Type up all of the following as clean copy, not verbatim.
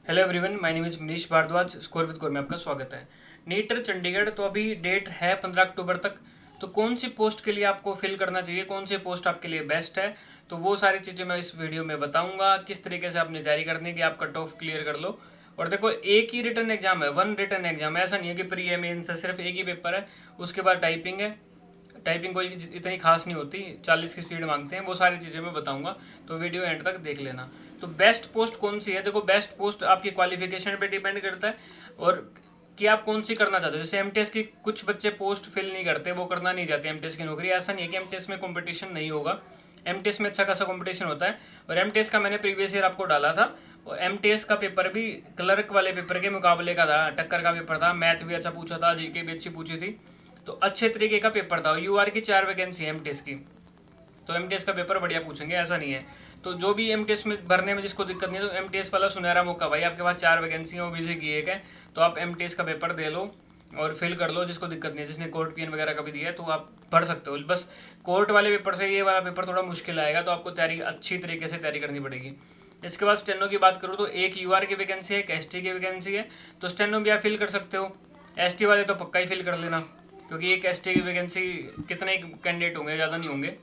Hello everyone, my name is Manish Bhardwaj. Score with core में आपका स्वागत है। नीटर चंडीगढ़ तो अभी डेट है 15 अक्टूबर तक। तो कौन सी पोस्ट के लिए आपको फिल करना चाहिए, कौन सी पोस्ट आपके लिए बेस्ट है, तो वो सारी चीज़ें मैं इस वीडियो में बताऊंगा। किस तरीके से आपने तैयारी करनी है कि आप कट ऑफ क्लियर कर लो। और देखो, एक ही रिटर्न एग्जाम है, वन रिटर्न एग्जाम है। ऐसा नहीं है कि प्री है, मेंस है, सिर्फ एक ही पेपर है। उसके बाद टाइपिंग है। टाइपिंग कोई इतनी खास नहीं होती, 40 की स्पीड मांगते हैं। वो सारी चीज़ें मैं बताऊंगा, तो वीडियो एंड तक देख लेना। तो बेस्ट पोस्ट कौन सी है? देखो, बेस्ट पोस्ट आपकी क्वालिफिकेशन पे डिपेंड करता है और कि आप कौन सी करना चाहते हो। जैसे एमटीएस की कुछ बच्चे पोस्ट फिल नहीं करते, वो करना नहीं चाहते एमटीएस की नौकरी। ऐसा नहीं है कि एमटीएस में कंपटीशन नहीं होगा, एमटीएस में अच्छा खासा कंपटीशन होता है। और एमटीएस का मैंने प्रीवियस ईयर आपको डाला था, और एमटीएस का पेपर भी क्लर्क वाले पेपर के मुकाबले का था, टक्कर का पेपर था। मैथ भी अच्छा पूछा था, जीके भी अच्छी पूछी थी, तो अच्छे तरीके का पेपर था। यूआर की 4 वैकेंसी है एमटीएस की, तो एमटीएस का पेपर बढ़िया पूछेंगे, ऐसा नहीं है। तो जो भी एमटीएस में भरने में जिसको दिक्कत नहीं है, तो एमटीएस वाला सुनहरा मौका भाई, आपके पास 4 वैकेंसी है, ओबीसी की एक है, तो आप एमटीएस का पेपर दे लो और फिल कर लो। जिसको दिक्कत नहीं है, जिसने कोर्ट पीएन वगैरह का भी दिया है, तो आप भर सकते हो। बस कोर्ट वाले पेपर से ये वाला पेपर थोड़ा मुश्किल आएगा, तो आपको तैयारी अच्छी तरीके से तैयारी करनी पड़ेगी। इसके बाद स्टेनो की बात करूँ तो एक यूआर की वैकेंसी है, एक एसटी की वैकेंसी है, तो स्टेनो भी आप फिल कर सकते हो। एसटी वाले तो पक्का ही फिल कर लेना, क्योंकि एक एसटी की वैकेंसी कितने कैंडिडेट होंगे, ज़्यादा नहीं होंगे।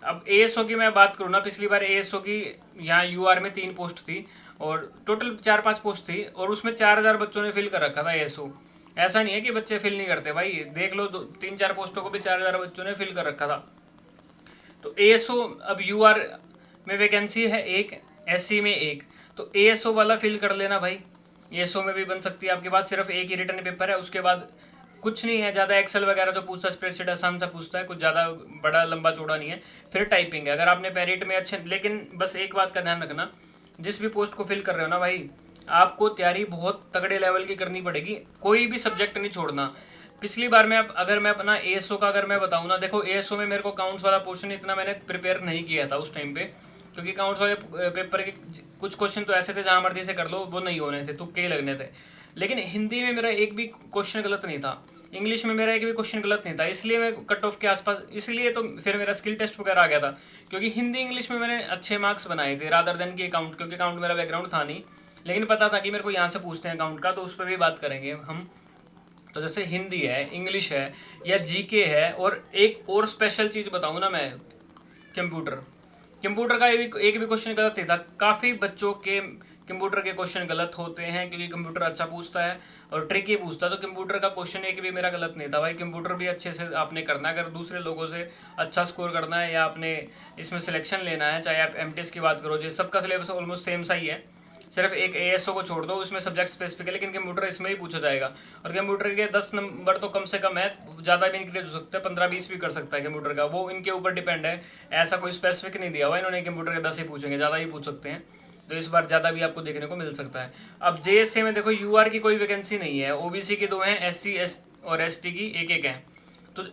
अब एएसओ की मैं बात करूँ ना, पिछली बार एएसओ की यहाँ यूआर में 3 पोस्ट थी और टोटल 4-5 पोस्ट थी, और उसमें 4000 बच्चों ने फिल कर रखा था एएसओ। ऐसा नहीं है कि बच्चे फिल नहीं करते भाई, देख लो, 3-4 पोस्टों को भी 4000 बच्चों ने फिल कर रखा था। तो एएसओ अब यूआर में वैकेंसी है एक, एससी में एक, तो एएसओ वाला फिल कर लेना भाई। एएसओ में भी बन सकती है आपके पास, सिर्फ एक ही रिटर्न पेपर है, उसके बाद कुछ नहीं है ज़्यादा। एक्सेल वगैरह जो पूछता है, स्प्रेडशीट आसान सा पूछता है, कुछ ज़्यादा बड़ा लंबा चौड़ा नहीं है। फिर टाइपिंग है, अगर आपने पेरिट में अच्छे, लेकिन बस एक बात का ध्यान रखना, जिस भी पोस्ट को फिल कर रहे हो ना भाई, आपको तैयारी बहुत तगड़े लेवल की करनी पड़ेगी, कोई भी सब्जेक्ट नहीं छोड़ना। पिछली बार में अगर मैं अपना एएसओ का अगर मैं बताऊँ ना, देखो एएसओ में मेरे को काउंट्स वाला पोर्शन इतना मैंने प्रिपेयर नहीं किया था उस टाइम पे, क्योंकि काउंट्स वाले पेपर के कुछ क्वेश्चन तो ऐसे थे जहाँ मर्जी से कर लो, वो नहीं होने थे, तुक्के ही लगने थे। लेकिन हिंदी में मेरा एक भी क्वेश्चन गलत नहीं था, इंग्लिश में मेरा एक भी क्वेश्चन गलत नहीं था, इसलिए मैं कट ऑफ के आसपास, इसलिए तो फिर मेरा स्किल टेस्ट वगैरह आ गया था, क्योंकि हिंदी इंग्लिश में मैंने अच्छे मार्क्स बनाए थे रादर देन की अकाउंट, क्योंकि अकाउंट मेरा बैकग्राउंड था नहीं। लेकिन पता था कि मेरे को यहाँ से पूछते हैं अकाउंट का, तो उस पर भी बात करेंगे हम। तो जैसे हिंदी है, इंग्लिश है, या जीके है, और एक और स्पेशल चीज़ बताऊँ ना मैं, कंप्यूटर। कंप्यूटर का एक भी क्वेश्चन गलत नहीं था। काफ़ी बच्चों के कंप्यूटर के क्वेश्चन गलत होते हैं, क्योंकि कंप्यूटर अच्छा पूछता है और ट्रिकी पूछता है। तो कंप्यूटर का क्वेश्चन एक भी मेरा गलत नहीं था भाई। कंप्यूटर भी अच्छे से आपने करना है, अगर दूसरे लोगों से अच्छा स्कोर करना है, या आपने इसमें सिलेक्शन लेना है, चाहे आप एमटीएस की बात करो, जो सबका सिलेबस ऑलमोस्ट सेम सा ही है, सिर्फ एक एएसओ को छोड़ दो, उसमें सब्जेक्ट स्पेसिफिक है, लेकिन कंप्यूटर इसमें ही पूछा जाएगा। और कंप्यूटर के 10 नंबर तो कम से कम है, ज़्यादा भी इंक्रीज हो सकता है, 15-20 भी कर सकता है कंप्यूटर का, वो इनके ऊपर डिपेंड है। ऐसा कोई स्पेसिफिक नहीं दिया हुआ इन्होंने, कंप्यूटर के 10 ही पूछेंगे, ज़्यादा ही पूछ सकते हैं। तो इस बार ज़्यादा भी आपको देखने को मिल सकता है। अब जेएसए में देखो, यूआर की कोई वैकेंसी नहीं है, ओबीसी की 2 हैं, एससी और एसटी की एक एक है। तो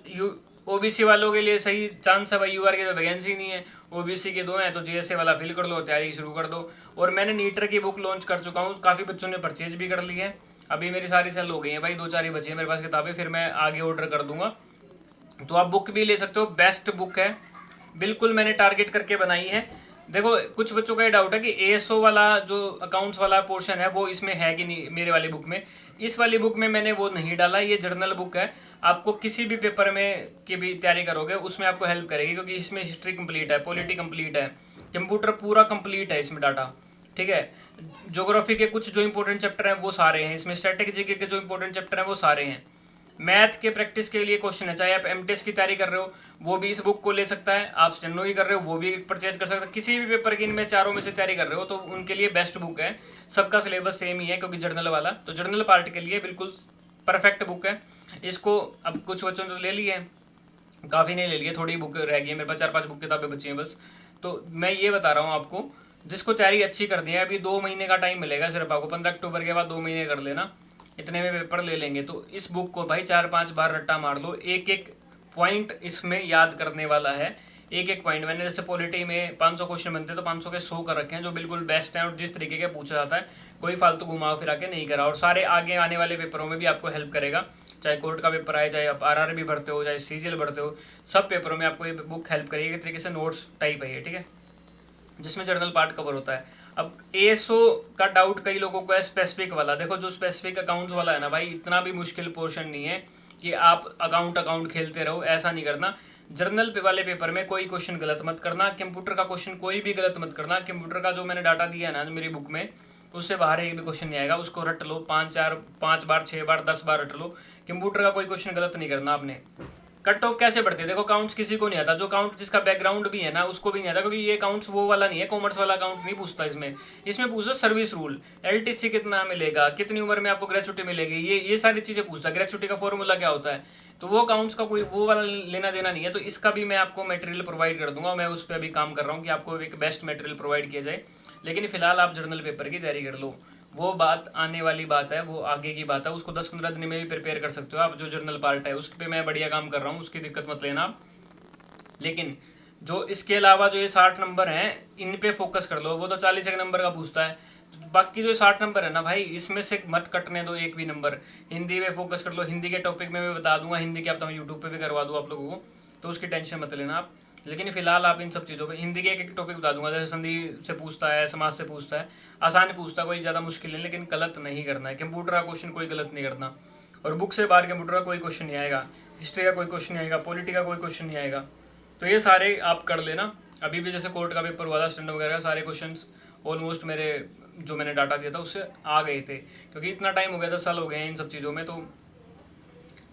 ओबीसी वालों के लिए सही चांस है भाई, यूआर की तो वैकेंसी नहीं है, ओबीसी के 2 हैं, तो जेएसए वाला फिल कर दो, तैयारी शुरू कर दो। और मैंने नीटर की बुक लॉन्च कर चुका हूँ, काफ़ी बच्चों ने परचेज भी कर ली है। अभी मेरी सारी सेल हो गई है भाई, 2-4 ही बची है मेरे पास किताबें, फिर मैं आगे ऑर्डर कर दूंगा। तो आप बुक भी ले सकते हो, बेस्ट बुक है, बिल्कुल मैंने टारगेट करके बनाई है। देखो, कुछ बच्चों का ये डाउट है कि एएसओ वाला जो अकाउंट्स वाला पोर्शन है वो इसमें है कि नहीं मेरे वाली बुक में। इस वाली बुक में मैंने वो नहीं डाला, ये जर्नल बुक है। आपको किसी भी पेपर में की भी तैयारी करोगे उसमें आपको हेल्प करेगी, क्योंकि इसमें हिस्ट्री कंप्लीट है, पॉलिटी कंप्लीट है, कंप्यूटर पूरा कंप्लीट है इसमें डाटा, ठीक है। ज्योग्राफी के कुछ जो इंपॉर्टेंट चैप्टर हैं वो सारे हैं इसमें, स्टैटिक जीके के जो इंपॉर्टेंट चैप्टर हैं वो सारे हैं। मैथ के प्रैक्टिस के लिए क्वेश्चन है, चाहे आप एमटेस की तैयारी कर रहे हो वो भी इस बुक को ले सकता है, आप स्टेनो की कर रहे हो वो भी परचेज कर सकते हैं, किसी भी पेपर की इनमें चारों में से तैयारी कर रहे हो तो उनके लिए बेस्ट बुक है। सबका सिलेबस सेम ही है, क्योंकि जर्नल वाला, तो जर्नल पार्ट के लिए बिल्कुल परफेक्ट बुक है। इसको अब कुछ बच्चों ने तो ले ली है, काफ़ी नहीं ले लिए, थोड़ी बुक रह गई है मेरे पास, 4-5 बुक किताबें बची हैं बस। तो मैं ये बता रहा हूँ आपको, जिसको तैयारी अच्छी कर दी है, अभी 2 महीने का टाइम मिलेगा सिर्फ आपको, 15 अक्टूबर के बाद 2 महीने कर लेना, इतने में पेपर ले लेंगे। तो इस बुक को भाई 4-5 बार रट्टा मार लो, एक एक पॉइंट इसमें याद करने वाला है, एक एक पॉइंट। मैंने जैसे पॉलिटी में 500 क्वेश्चन बनते हैं, तो 500 के 100 कर रखे हैं जो बिल्कुल बेस्ट हैं और जिस तरीके के पूछा जाता है, कोई फालतू घुमा फिरा के नहीं करा। और सारे आगे आने वाले पेपरों में भी आपको हेल्प करेगा, चाहे कोर्ट का पेपर आए, चाहे आप आरआरबी भरते हो, चाहे सीजीएल भरते हो, सब पेपरों में आपको ये बुक हेल्प करेगी। एक तरीके से नोट्स टाइप है ये, ठीक है, जिसमें जर्नल पार्ट कवर होता है। अब एएसओ का डाउट कई लोगों को है स्पेसिफिक वाला। देखो जो स्पेसिफिक अकाउंट्स वाला है ना भाई, इतना भी मुश्किल पोर्शन नहीं है कि आप अकाउंट खेलते रहो, ऐसा नहीं करना। जर्नल पे वाले पेपर में कोई क्वेश्चन गलत मत करना, कंप्यूटर का क्वेश्चन कोई भी गलत मत करना। कंप्यूटर का जो मैंने डाटा दिया है ना मेरी बुक में, उससे बाहर एक भी क्वेश्चन नहीं आएगा, उसको रट लो 5 बार 6 बार 10 बार रट लो। कंप्यूटर का कोई क्वेश्चन गलत नहीं करना आपने। कट ऑफ कैसे बढ़ते हैं, देखो काउंट्स किसी को नहीं आता, जो काउंट जिसका बैकग्राउंड भी है ना उसको भी नहीं आता, क्योंकि ये काउंट्स वो वाला नहीं है, कॉमर्स वाला अकाउंट नहीं पूछता इसमें पूछो सर्विस रूल, एलटीसी कितना मिलेगा, कितनी उम्र में आपको ग्रेचुटी मिलेगी, ये सारी चीजें पूछता है। ग्रेचुटी का फॉर्मूला क्या होता है, तो वो अकाउंट्स का कोई वो वाला लेना देना नहीं है। तो इसका भी मैं आपको मटेरियल प्रोवाइड कर दूंगा, मैं उस पर अभी काम कर रहा हूँ कि आपको एक बेस्ट मटेरियल प्रोवाइड किया जाए। लेकिन फिलहाल आप जर्नल पेपर की तैयारी कर लो, वो बात आने वाली बात है, वो आगे की बात है, उसको 10-15 दिन में भी प्रिपेयर कर सकते हो आप। जो जर्नल पार्ट है उस पर मैं बढ़िया काम कर रहा हूँ, उसकी दिक्कत मत लेना आप। लेकिन जो इसके अलावा जो ये 60 नंबर हैं इन पे फोकस कर लो, वो तो 40 एक नंबर का पूछता है। बाकी जो 60 नंबर है ना भाई, इसमें से मत कटने दो एक भी नंबर। हिंदी पे फोकस कर लो, हिंदी के टॉपिक में मैं बता दूंगा, हिंदी के आप तो यूट्यूब पे भी करवा दूँ आप लोगों को, तो उसकी टेंशन मत लेना आप। लेकिन फिलहाल आप इन सब चीज़ों पे हिंदी के एक टॉपिक बता दूंगा, जैसे संधि से पूछता है, समाज से पूछता है, आसान पूछता है, कोई ज़्यादा मुश्किल नहीं, लेकिन गलत नहीं करना है। कंप्यूटर का क्वेश्चन कोई गलत नहीं करना, और बुक से बाहर कंप्यूटर का कोई क्वेश्चन नहीं आएगा, हिस्ट्री का कोई क्वेश्चन नहीं आएगा, पॉलिटी का कोई क्वेश्चन नहीं आएगा। तो ये सारे आप कर लेना। अभी भी जैसे कोर्ट का पेपर हुआ था, स्टैंडर्ड वगैरह सारे क्वेश्चन ऑलमोस्ट मेरे जो मैंने डाटा दिया था उससे आ गए थे, क्योंकि इतना टाइम हो गया, 10 साल हो गए हैं इन सब चीज़ों में, तो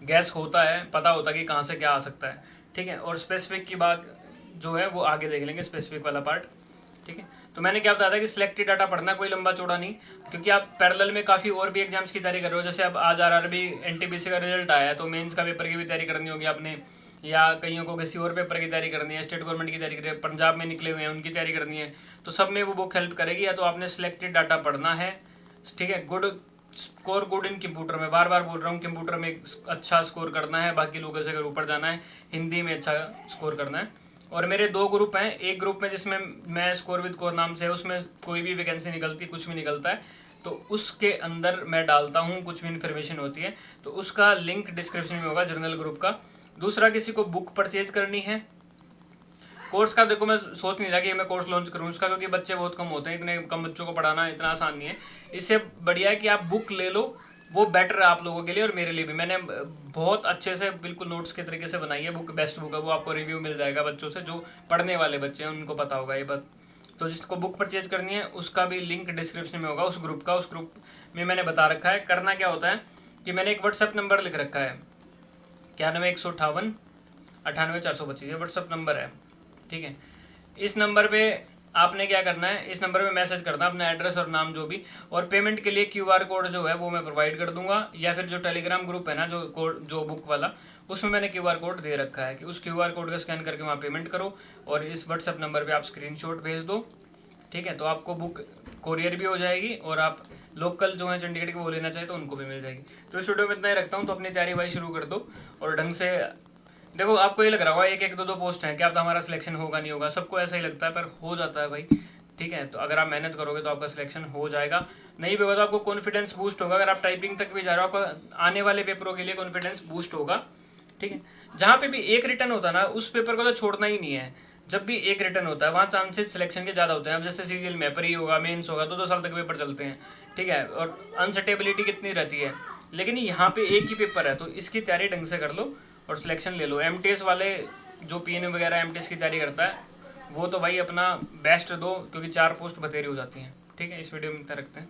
गैस होता है, पता होता है कि कहाँ से क्या आ सकता है। ठीक है, और स्पेसिफिक की बात जो है वो आगे देख लेंगे, स्पेसिफिक वाला पार्ट। ठीक है, तो मैंने क्या बताया था कि सिलेक्टेड डाटा पढ़ना, कोई लंबा चौड़ा नहीं, क्योंकि आप पैरेलल में काफ़ी और भी एग्जाम्स की तैयारी कर रहे हो। जैसे अब आज आरआरबी एनटीपीसी का रिजल्ट आया है, तो मेंस का पेपर की भी तैयारी करनी होगी आपने, या कईयों को किसी और पेपर की तैयारी करनी है, स्टेट गवर्नमेंट की तैयारी करनी है, पंजाब में निकले हुए हैं उनकी तैयारी करनी है, तो सब में वो बुक हेल्प करेगी। या तो आपने सिलेक्टेड डाटा पढ़ना है, ठीक है, good score good in computer में, बार बार बोल रहा हूँ, कंप्यूटर में अच्छा स्कोर करना है, बाकी लोगों से अगर ऊपर जाना है हिंदी में अच्छा स्कोर करना है। और मेरे 2 ग्रुप हैं, एक ग्रुप में जिसमें मैं स्कोर विद कोर नाम से है, उसमें कोई भी वैकेंसी निकलती, कुछ भी निकलता है तो उसके अंदर मैं डालता हूँ, कुछ भी इन्फॉर्मेशन होती है, तो उसका लिंक डिस्क्रिप्शन में होगा, जर्नल ग्रुप का। दूसरा, किसी को बुक परचेज करनी है कोर्स का, देखो मैं सोच नहीं रहा कि मैं कोर्स लॉन्च करूँ इसका, क्योंकि बच्चे बहुत कम होते हैं, इतने कम बच्चों को पढ़ाना इतना आसान नहीं है। इससे बढ़िया है कि आप बुक ले लो, वो बेटर है आप लोगों के लिए और मेरे लिए भी। मैंने बहुत अच्छे से बिल्कुल नोट्स के तरीके से बनाई है बुक, बेस्ट बुक है वो, आपको रिव्यू मिल जाएगा बच्चों से, जो पढ़ने वाले बच्चे हैं उनको पता होगा ये बात। तो जिसको बुक परचेज करनी है उसका भी लिंक डिस्क्रिप्शन में होगा, उस ग्रुप का। उस ग्रुप में मैंने बता रखा है करना क्या होता है, कि मैंने एक व्हाट्सएप नंबर लिख रखा है, 91 158 98 425, ये व्हाट्सएप नंबर है। ठीक है, इस नंबर पे आपने क्या करना है, इस नंबर पे मैसेज करना है अपना एड्रेस और नाम जो भी, और पेमेंट के लिए क्यूआर कोड जो है वो मैं प्रोवाइड कर दूंगा, या फिर जो टेलीग्राम ग्रुप है ना जो बुक वाला, उसमें मैंने क्यूआर कोड दे रखा है कि उस क्यूआर कोड का स्कैन करके वहाँ पेमेंट करो, और इस व्हाट्सएप नंबर पर आप स्क्रीनशॉट भेज दो। ठीक है, तो आपको बुक कोरियर भी हो जाएगी, और आप लोकल जो है चंडीगढ़ के वो लेना चाहे तो उनको भी मिल जाएगी। तो इस वीडियो में इतना ही रखता हूँ, तो अपनी तैयारी भाई शुरू कर दो, और ढंग से देखो। आपको ये लग रहा होगा एक 2 पोस्ट हैं, क्या अब हमारा सिलेक्शन होगा नहीं होगा, सबको ऐसा ही लगता है, पर हो जाता है भाई। ठीक है, तो अगर आप मेहनत करोगे तो आपका सिलेक्शन हो जाएगा, नहीं भी होगा तो आपको कॉन्फिडेंस बूस्ट होगा। अगर आप टाइपिंग तक भी जा रहे हो, आपको आने वाले पेपरों के लिए कॉन्फिडेंस बूस्ट होगा। ठीक है, जहाँ पे भी एक रिटर्न होता है ना, उस पेपर को तो छोड़ना ही नहीं है। जब भी एक रिटर्न होता है वहाँ चांसेस सिलेक्शन के ज़्यादा होते हैं। अब जैसे सीजीएल में प्री होगा, मेंस होगा, 2 साल तक पेपर चलते हैं। ठीक है, और अनसर्टेबिलिटी कितनी रहती है, लेकिन यहाँ पे एक ही पेपर है, तो इसकी तैयारी ढंग से कर लो और सिलेक्शन ले लो। एमटीएस वाले जो पीएनयू वगैरह एमटीएस की तैयारी करता है, वो तो भाई अपना बेस्ट दो, क्योंकि 4 पोस्ट बतेरी हो जाती हैं। ठीक है, इस वीडियो में इतना रखते हैं।